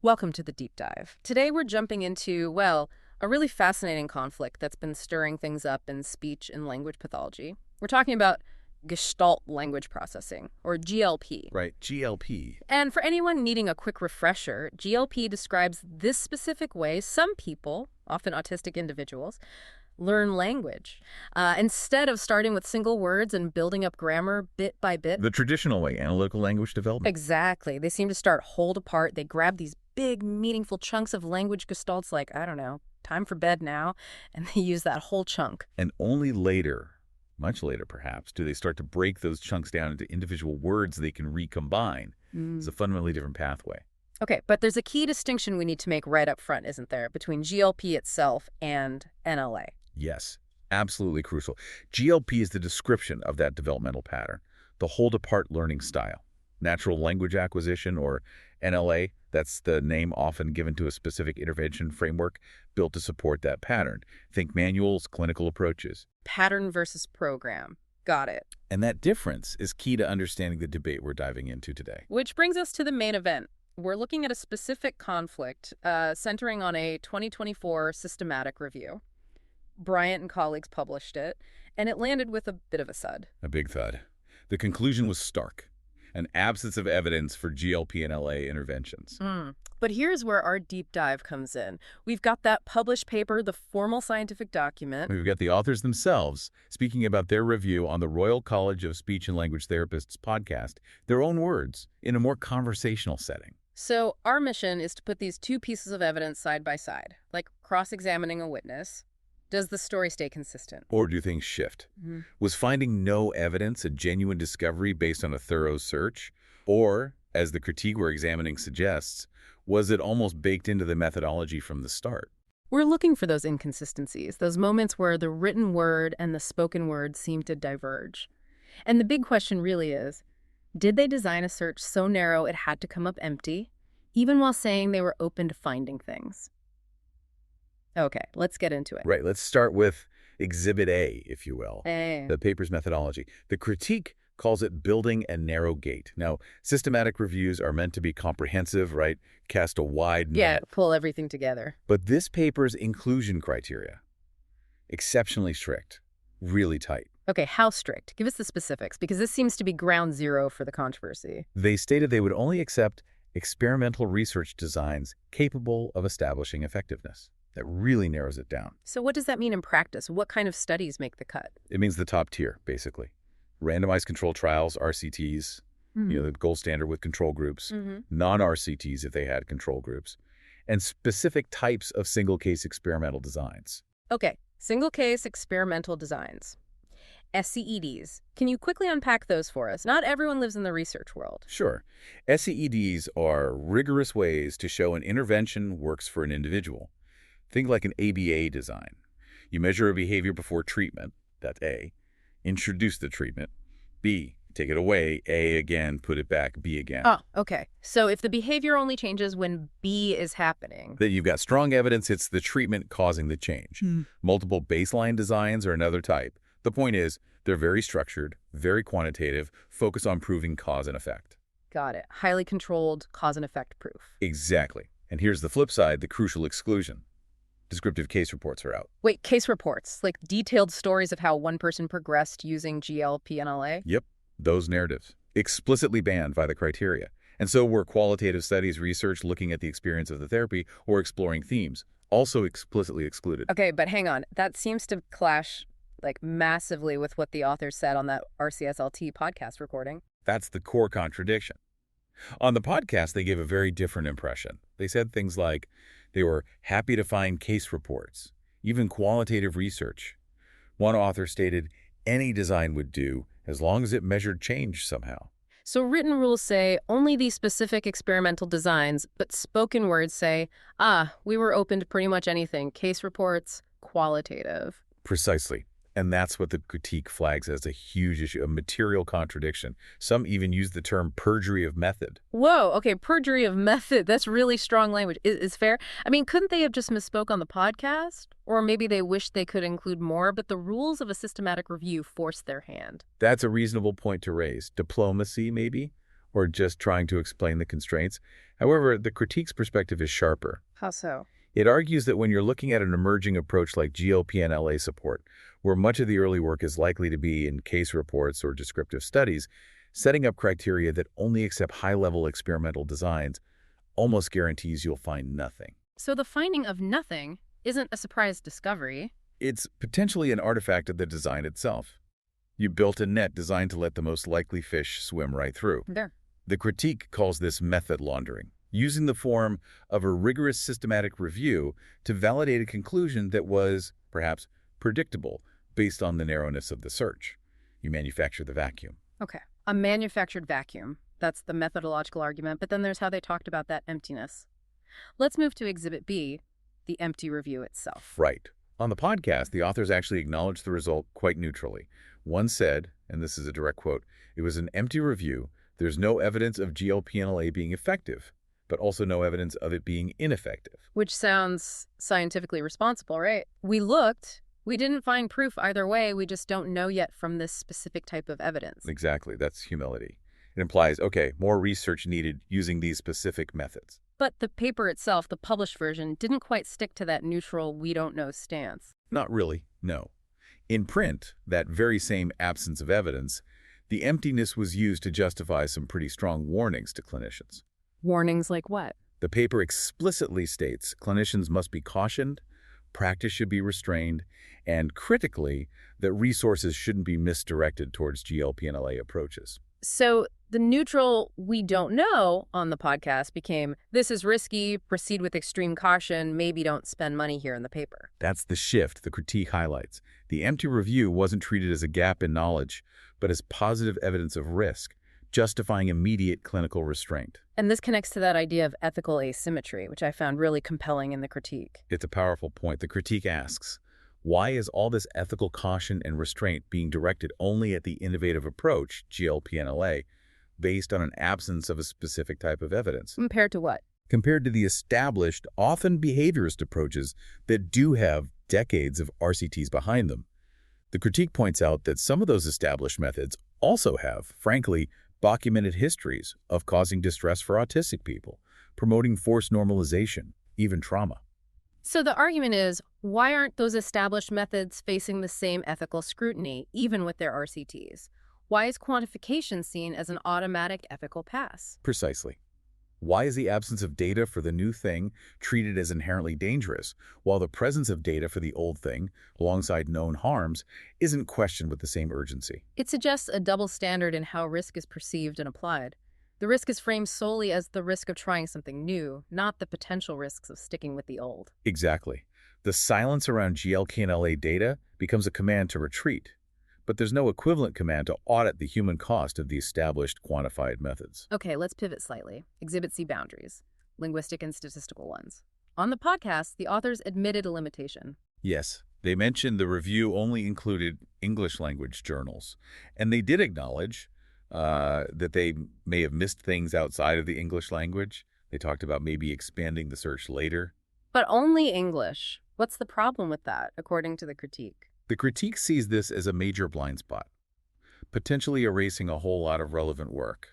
Welcome to the deep dive. Today we're jumping into, well, a really fascinating conflict that's been stirring things up in speech and language pathology. We're talking about Gestalt Language Processing, or GLP. Right, GLP. And for anyone needing a quick refresher, GLP describes this specific way some people, often autistic individuals, learn language. Instead of starting with single words and building up grammar bit by bit. The traditional way, analytical language development. Exactly. They seem to start hold apart. They grab these big, meaningful chunks of language gestalts like, I don't know, time for bed now, and they use that whole chunk. And only later, much later perhaps, do they start to break those chunks down into individual words they can recombine. It's a fundamentally different pathway. Okay, but there's a key distinction we need to make right up front, isn't there, between GLP itself and NLA? Yes, absolutely crucial. GLP is the description of that developmental pattern, the hold-apart learning style. Natural language acquisition, or NLA, that's the name often given to a specific intervention framework built to support that pattern. Think manuals, clinical approaches. Pattern versus program. Got it. And that difference is key to understanding the debate we're diving into today. Which brings us to the main event. We're looking at a specific conflict centering on a 2024 systematic review. Bryant and colleagues published it, and it landed with a bit of a thud. A big thud. The conclusion was stark. An absence of evidence for GLP and LA interventions. But here's where our deep dive comes in. We've got that published paper, the formal scientific document. We've got the authors themselves speaking about their review on the Royal College of Speech and Language Therapists podcast, their own words, in a more conversational setting. So our mission is to put these two pieces of evidence side by side, like cross-examining a witness. Does the story stay consistent? Or do things shift? Was finding no evidence a genuine discovery based on a thorough search? Or, as the critique we're examining suggests, was it almost baked into the methodology from the start? We're looking for those inconsistencies, those moments where the written word and the spoken word seem to diverge. And the big question really is, did they design a search so narrow it had to come up empty, even while saying they were open to finding things? Okay, let's get into it. Right, let's start with Exhibit A, if you will, Hey. the paper's methodology. The critique calls it building a narrow gate. Now, systematic reviews are meant to be comprehensive, right? Cast a wide net. Yeah, pull everything together. But this paper's inclusion criteria, exceptionally strict, really tight. Okay, how strict? Give us the specifics, because this seems to be ground zero for the controversy. They stated they would only accept experimental research designs capable of establishing effectiveness. That really narrows it down. So what does that mean in practice? What kind of studies make the cut? It means the top tier, basically. Randomized controlled trials, RCTs, the gold standard with control groups, non-RCTs if they had control groups, and specific types of single-case experimental designs. Okay, single-case experimental designs. SCEDs. Can you quickly unpack those for us? Not everyone lives in the research world. Sure. SCEDs are rigorous ways to show an intervention works for an individual. Think like an ABA design. You measure a behavior before treatment, that's A. Introduce the treatment. B. Take it away. A again, put it back. B again. Oh, okay. So if the behavior only changes when B is happening. Then you've got strong evidence it's the treatment causing the change. Multiple baseline designs are another type. The point is, they're very structured, very quantitative, focus on proving cause and effect. Got it. Highly controlled cause and effect proof. Exactly. And here's the flip side, the crucial exclusion. Descriptive case reports are out. Wait, case reports, like detailed stories of how one person progressed using GLP and LA? Yep, those narratives. Explicitly banned by the criteria. And so were qualitative studies research looking at the experience of the therapy or exploring themes, also explicitly excluded. Okay, but hang on. That seems to clash massively with what the authors said on that RCSLT podcast recording. That's the core contradiction. On the podcast, they gave a very different impression. They said things like they were happy to find case reports, even qualitative research. One author stated any design would do as long as it measured change somehow. So written rules say only these specific experimental designs, but spoken words say, we were open to pretty much anything. Case reports, qualitative. Precisely. And that's what the critique flags as a huge issue, a material contradiction. Some even use the term perjury of method. Whoa, okay, perjury of method. That's really strong language. Is fair? I mean, couldn't they have just misspoke on the podcast? Or maybe they wish they could include more, but the rules of a systematic review force their hand. That's a reasonable point to raise. Diplomacy, maybe? or just trying to explain the constraints. However, the critique's perspective is sharper. How so? It argues that when you're looking at an emerging approach like GLP and LA support, where much of the early work is likely to be in case reports or descriptive studies, setting up criteria that only accept high-level experimental designs almost guarantees you'll find nothing. So the finding of nothing isn't a surprise discovery. It's potentially an artifact of the design itself. You built a net designed to let the most likely fish swim right through. There. The critique calls this method laundering, using the form of a rigorous systematic review to validate a conclusion that was, perhaps, predictable based on the narrowness of the search. You manufacture the vacuum. Okay. A manufactured vacuum. That's the methodological argument, but then there's how they talked about that emptiness. Let's move to Exhibit B, the empty review itself. Right. On the podcast, the authors actually acknowledged the result quite neutrally. One said, and this is a direct quote, "It was an empty review. There's no evidence of GLP-1 being effective, but also no evidence of it being ineffective." Which sounds scientifically responsible, right? We looked. We didn't find proof either way. We just don't know yet from this specific type of evidence. Exactly. That's humility. It implies, okay, more research needed using these specific methods. But the paper itself, the published version, didn't quite stick to that neutral, we don't know stance. Not really, no. In print, that very same absence of evidence, the emptiness was used to justify some pretty strong warnings to clinicians. Warnings like what? The paper explicitly states clinicians must be cautioned, practice should be restrained, and critically, that resources shouldn't be misdirected towards GLP-1 approaches. So the neutral "we don't know" on the podcast became, this is risky, proceed with extreme caution, maybe don't spend money here in the paper. That's the shift the critique highlights. The empty review wasn't treated as a gap in knowledge, but as positive evidence of risk, justifying immediate clinical restraint. And this connects to that idea of ethical asymmetry, which I found really compelling in the critique. It's a powerful point. The critique asks, why is all this ethical caution and restraint being directed only at the innovative approach, GLP-1, based on an absence of a specific type of evidence? Compared to what? Compared to the established, often behaviorist approaches that do have decades of RCTs behind them. The critique points out that some of those established methods also have, frankly, documented histories of causing distress for autistic people, promoting forced normalization, even trauma. So the argument is, why aren't those established methods facing the same ethical scrutiny, even with their RCTs? Why is quantification seen as an automatic ethical pass? Precisely. Why is the absence of data for the new thing treated as inherently dangerous, while the presence of data for the old thing, alongside known harms, isn't questioned with the same urgency? It suggests a double standard in how risk is perceived and applied. The risk is framed solely as the risk of trying something new, not the potential risks of sticking with the old. Exactly. The silence around GLP-1 data becomes a command to retreat, but there's no equivalent command to audit the human cost of the established quantified methods. Okay, let's pivot slightly. Exhibit C boundaries, linguistic and statistical ones. On the podcast, the authors admitted a limitation. Yes, they mentioned the review only included English language journals, and they did acknowledge that they may have missed things outside of the English language. They talked about maybe expanding the search later. But only English. What's the problem with that, according to the critique? The critique sees this as a major blind spot, potentially erasing a whole lot of relevant work.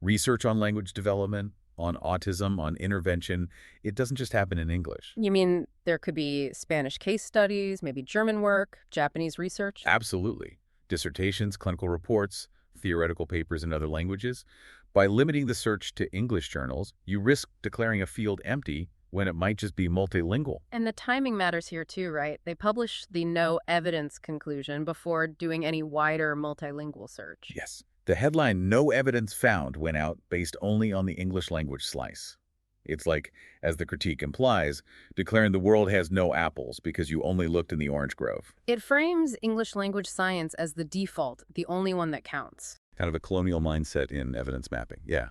Research on language development, on autism, on intervention, it doesn't just happen in English. You mean there could be Spanish case studies, maybe German work, Japanese research? Absolutely. Dissertations, clinical reports, theoretical papers in other languages. By limiting the search to English journals, you risk declaring a field empty when it might just be multilingual. And the timing matters here too, right? They publish the no evidence conclusion before doing any wider multilingual search. Yes. The headline, "No evidence found," went out based only on the English language slice. It's like, as the critique implies, declaring the world has no apples because you only looked in the orange grove. It frames English language science as the default, the only one that counts. Kind of a colonial mindset in evidence mapping, yeah.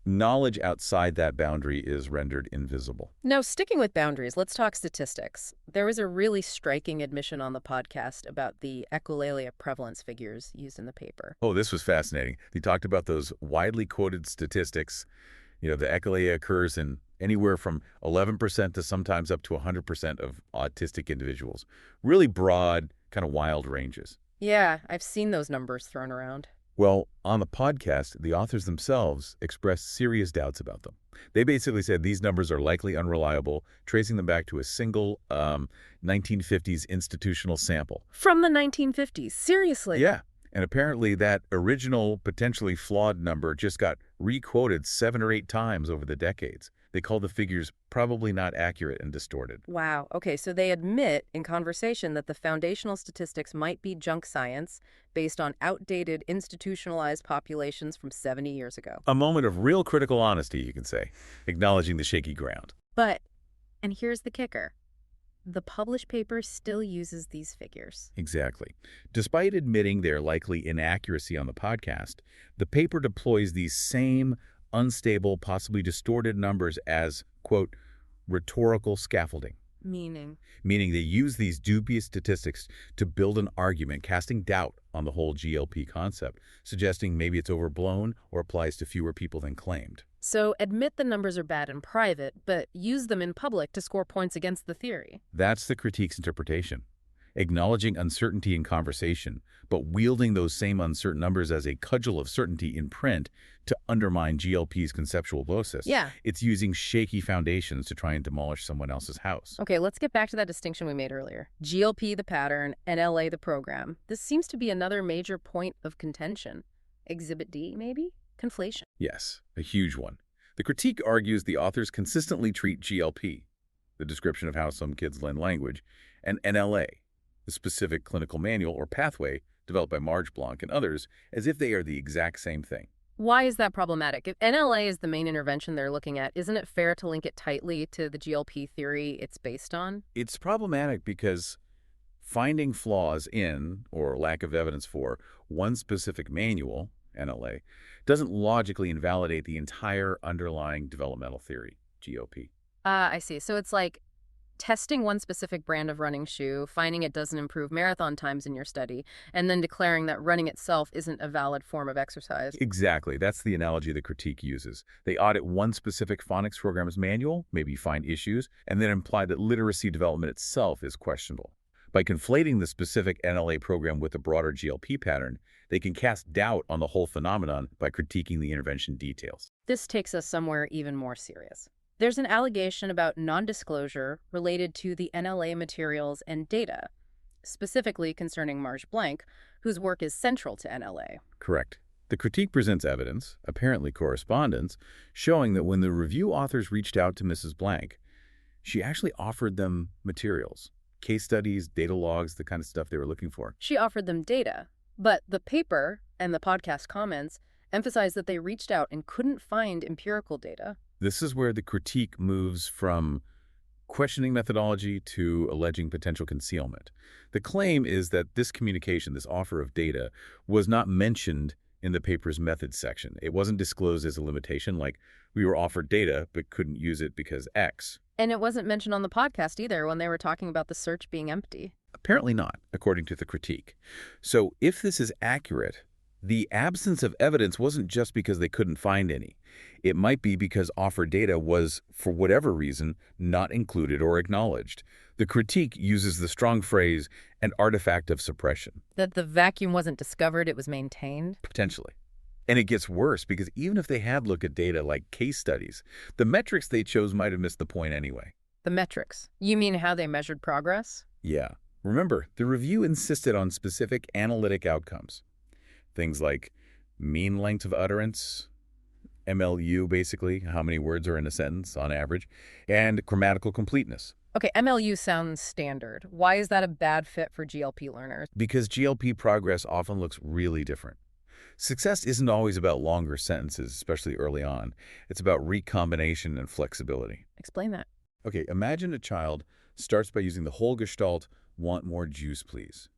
Knowledge outside that boundary is rendered invisible. Now, sticking with boundaries, let's talk statistics. There was a really striking admission on the podcast about the echolalia prevalence figures used in the paper. Oh, this was fascinating. They talked about those widely quoted statistics. You know, the echolalia occurs in anywhere from 11% to sometimes up to 100% of autistic individuals. Really broad, kind of wild ranges. Yeah, I've seen those numbers thrown around. Well, on the podcast, the authors themselves expressed serious doubts about them. They basically said these numbers are likely unreliable, tracing them back to a single 1950s institutional sample. From the 1950s, seriously? Yeah, and apparently that original, potentially flawed number just got re-quoted 7 or 8 times over the decades. They call the figures probably not accurate and distorted. Wow. Okay, so they admit in conversation that the foundational statistics might be junk science based on outdated institutionalized populations from 70 years ago. A moment of real critical honesty, you can say, acknowledging the shaky ground. But, and here's the kicker, the published paper still uses these figures. Exactly. Despite admitting their likely inaccuracy on the podcast, the paper deploys these same unstable, possibly distorted numbers as, quote, rhetorical scaffolding. Meaning? Meaning they use these dubious statistics to build an argument, casting doubt on the whole GLP concept, suggesting maybe it's overblown or applies to fewer people than claimed. So admit the numbers are bad in private, but use them in public to score points against the theory. That's the critique's interpretation. Acknowledging uncertainty in conversation, but wielding those same uncertain numbers as a cudgel of certainty in print to undermine GLP's conceptual basis. Yeah. It's using shaky foundations to try and demolish someone else's house. Okay, let's get back to that distinction we made earlier. GLP the pattern, NLA the program. This seems to be another major point of contention. Exhibit D, maybe? Conflation. Yes, a huge one. The critique argues the authors consistently treat GLP, the description of how some kids learn language, and NLA, the specific clinical manual or pathway developed by Marge Blanc and others, as if they are the exact same thing. Why is that problematic? If NLA is the main intervention they're looking at, isn't it fair to link it tightly to the GLP theory it's based on? It's problematic because finding flaws in, or lack of evidence for, one specific manual, NLA, doesn't logically invalidate the entire underlying developmental theory, GOP. I see. So it's like testing one specific brand of running shoe, finding it doesn't improve marathon times in your study, and then declaring that running itself isn't a valid form of exercise. Exactly. That's the analogy the critique uses. They audit one specific phonics program's manual, maybe find issues, and then imply that literacy development itself is questionable. By conflating the specific NLA program with the broader GLP pattern, they can cast doubt on the whole phenomenon by critiquing the intervention details. This takes us somewhere even more serious. There's an allegation about non-disclosure related to the NLA materials and data, specifically concerning Marge Blanc, whose work is central to NLA. Correct. The critique presents evidence, apparently correspondence, showing that when the review authors reached out to Mrs. Blanc, she actually offered them materials, case studies, data logs, the kind of stuff they were looking for. She offered them data, but the paper and the podcast comments emphasize that they reached out and couldn't find empirical data. This is where the critique moves from questioning methodology to alleging potential concealment. The claim is that this communication, this offer of data, was not mentioned in the paper's methods section. It wasn't disclosed as a limitation, like we were offered data but couldn't use it because X. And it wasn't mentioned on the podcast either when they were talking about the search being empty. Apparently not, according to the critique. So if this is accurate, the absence of evidence wasn't just because they couldn't find any. It might be because offered data was, for whatever reason, not included or acknowledged. The critique uses the strong phrase, an artifact of suppression. That the vacuum wasn't discovered, it was maintained? Potentially. And it gets worse because even if they had looked at data like case studies, the metrics they chose might have missed the point anyway. The metrics? You mean how they measured progress? Yeah. Remember, the review insisted on specific analytic outcomes. Things like mean length of utterance, MLU basically, how many words are in a sentence on average, and grammatical completeness. Okay, MLU sounds standard. Why is that a bad fit for GLP learners? Because GLP progress often looks really different. Success isn't always about longer sentences, especially early on. It's about recombination and flexibility. Explain that. Okay, imagine a child starts by using the whole Gestalt, want more juice, please.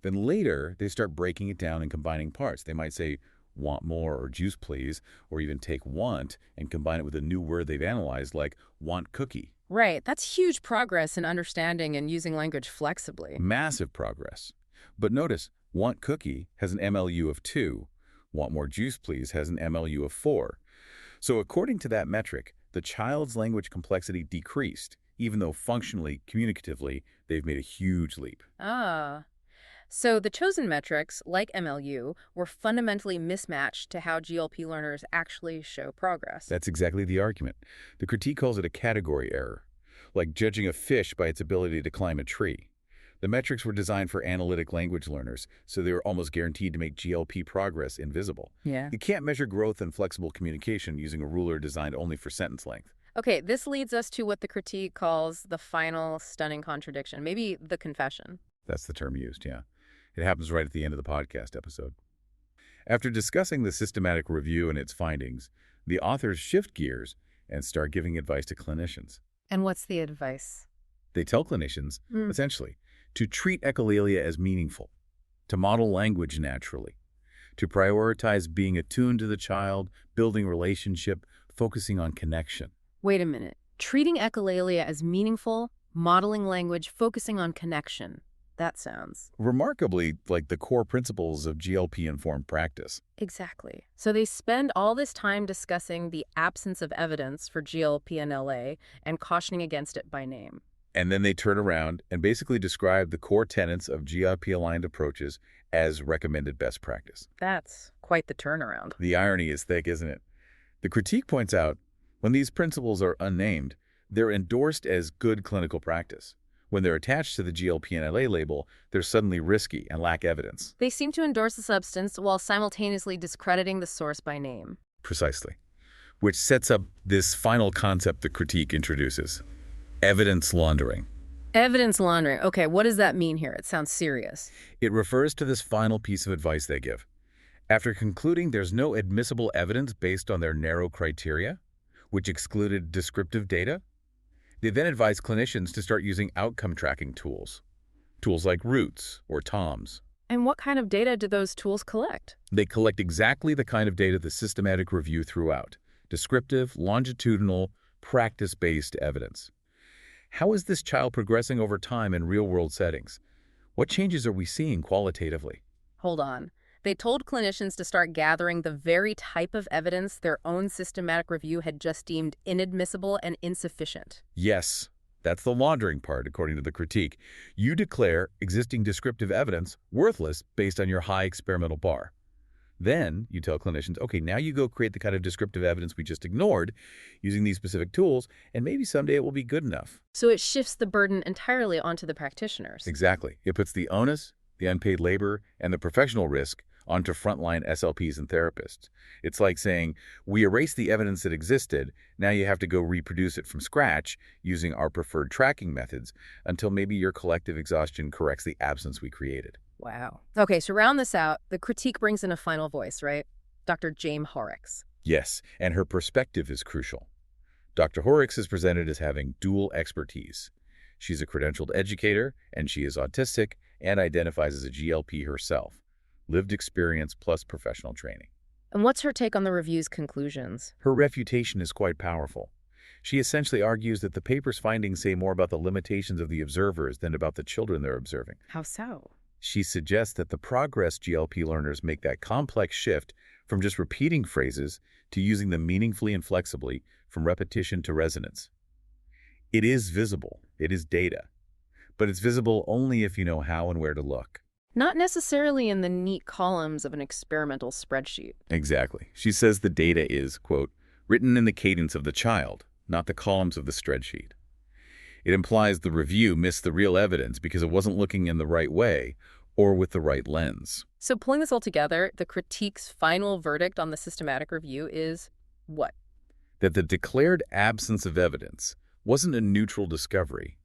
Then later, they start breaking it down and combining parts. They might say, want more or juice, please, or even take want and combine it with a new word they've analyzed, like want cookie. Right, that's huge progress in understanding and using language flexibly. Massive progress. But notice, want cookie has an MLU of 2. Want more juice, please has an MLU of 4. So according to that metric, the child's language complexity decreased, even though functionally, communicatively, they've made a huge leap. Ah. So the chosen metrics, like MLU, were fundamentally mismatched to how GLP learners actually show progress. That's exactly the argument. The critique calls it a category error, like judging a fish by its ability to climb a tree. The metrics were designed for analytic language learners, so they were almost guaranteed to make GLP progress invisible. Yeah. You can't measure growth and flexible communication using a ruler designed only for sentence length. Okay, this leads us to what the critique calls the final stunning contradiction, maybe the confession. That's the term used, yeah. It happens right at the end of the podcast episode. After discussing the systematic review and its findings, the authors shift gears and start giving advice to clinicians. And what's the advice? They tell clinicians, essentially, to treat echolalia as meaningful, to model language naturally, to prioritize being attuned to the child, building relationship, focusing on connection. Wait a minute. Treating echolalia as meaningful, modeling language, focusing on connection. That sounds... Remarkably, like the core principles of GLP-informed practice. Exactly. So they spend all this time discussing the absence of evidence for GLP and LA and cautioning against it by name. And then they turn around and basically describe the core tenets of GLP-aligned approaches as recommended best practice. That's quite the turnaround. The irony is thick, isn't it? The critique points out, when these principles are unnamed, they're endorsed as good clinical practice. When they're attached to the GLP and LA label, they're suddenly risky and lack evidence. They seem to endorse the substance while simultaneously discrediting the source by name. Precisely. Which sets up this final concept the critique introduces. Evidence laundering. Evidence laundering. Okay, what does that mean here? It sounds serious. It refers to this final piece of advice they give. After concluding there's no admissible evidence based on their narrow criteria, which excluded descriptive data, they then advise clinicians to start using outcome tracking tools. Tools like Roots or TOMS. And what kind of data do those tools collect? They collect exactly the kind of data the systematic review threw out. Descriptive, longitudinal, practice-based evidence. How is this child progressing over time in real-world settings? What changes are we seeing qualitatively? Hold on. They told clinicians to start gathering the very type of evidence their own systematic review had just deemed inadmissible and insufficient. Yes, that's the laundering part, according to the critique. You declare existing descriptive evidence worthless based on your high experimental bar. Then you tell clinicians, okay, now you go create the kind of descriptive evidence we just ignored using these specific tools, and maybe someday it will be good enough. So it shifts the burden entirely onto the practitioners. Exactly. It puts the onus, the unpaid labor, and the professional risk onto frontline SLPs and therapists. It's like saying, we erased the evidence that existed, now you have to go reproduce it from scratch using our preferred tracking methods until maybe your collective exhaustion corrects the absence we created. Wow. Okay, so round this out, the critique brings in a final voice, right? Dr. Jaime Hoerricks. Yes, and her perspective is crucial. Dr. Hoerricks is presented as having dual expertise. She's a credentialed educator, and she is autistic and identifies as a GLP herself. Lived experience plus professional training. And what's her take on the review's conclusions? Her refutation is quite powerful. She essentially argues that the paper's findings say more about the limitations of the observers than about the children they're observing. How so? She suggests that the progress GLP learners make that complex shift from just repeating phrases to using them meaningfully and flexibly, from repetition to resonance. It is visible. It is data. But it's visible only if you know how and where to look. Not necessarily in the neat columns of an experimental spreadsheet. Exactly. She says the data is, quote, written in the cadence of the child, not the columns of the spreadsheet. It implies the review missed the real evidence because it wasn't looking in the right way or with the right lens. So pulling this all together, the critique's final verdict on the systematic review is what? That the declared absence of evidence wasn't a neutral discovery,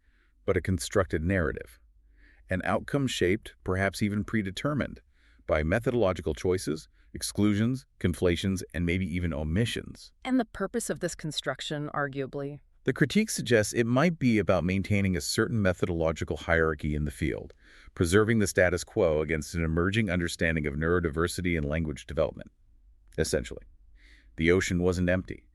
but a constructed narrative. An outcome shaped, perhaps even predetermined, by methodological choices, exclusions, conflations, and maybe even omissions. And the purpose of this construction, arguably? The critique suggests it might be about maintaining a certain methodological hierarchy in the field, preserving the status quo against an emerging understanding of neurodiversity and language development. Essentially, the ocean wasn't empty.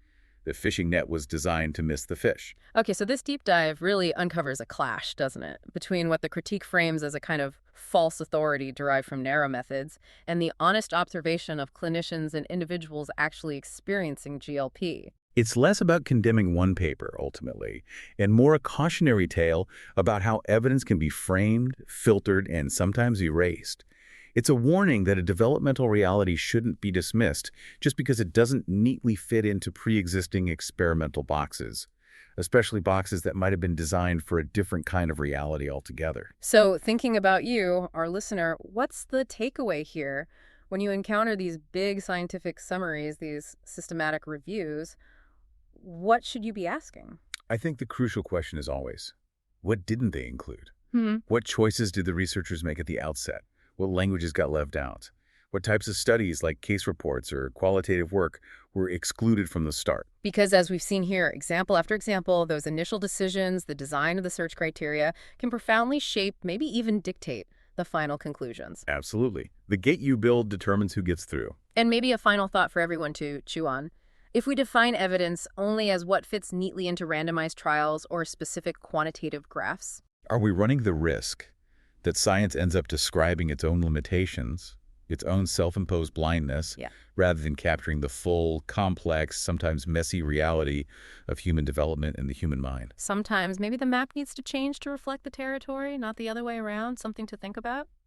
The fishing net was designed to miss the fish. Okay, so this deep dive really uncovers a clash, doesn't it, between what the critique frames as a kind of false authority derived from narrow methods and the honest observation of clinicians and individuals actually experiencing GLP. It's less about condemning one paper, ultimately, and more a cautionary tale about how evidence can be framed, filtered, and sometimes erased. It's a warning that a developmental reality shouldn't be dismissed just because it doesn't neatly fit into pre-existing experimental boxes, especially boxes that might have been designed for a different kind of reality altogether. So, thinking about you, our listener, what's the takeaway here? When you encounter these big scientific summaries, these systematic reviews, what should you be asking? I think the crucial question is always, what didn't they include? Hmm. What choices did the researchers make at the outset? What languages got left out? What types of studies, like case reports or qualitative work, were excluded from the start? Because as we've seen here, example after example, those initial decisions, the design of the search criteria, can profoundly shape, maybe even dictate, the final conclusions. Absolutely. The gate you build determines who gets through. And maybe a final thought for everyone to chew on. If we define evidence only as what fits neatly into randomized trials or specific quantitative graphs, Are we running the risk that science ends up describing its own limitations, its own self-imposed blindness, yeah, rather than capturing the full, complex, sometimes messy reality of human development and the human mind? sometimes maybe the map needs to change to reflect the territory, not the other way around, something to think about?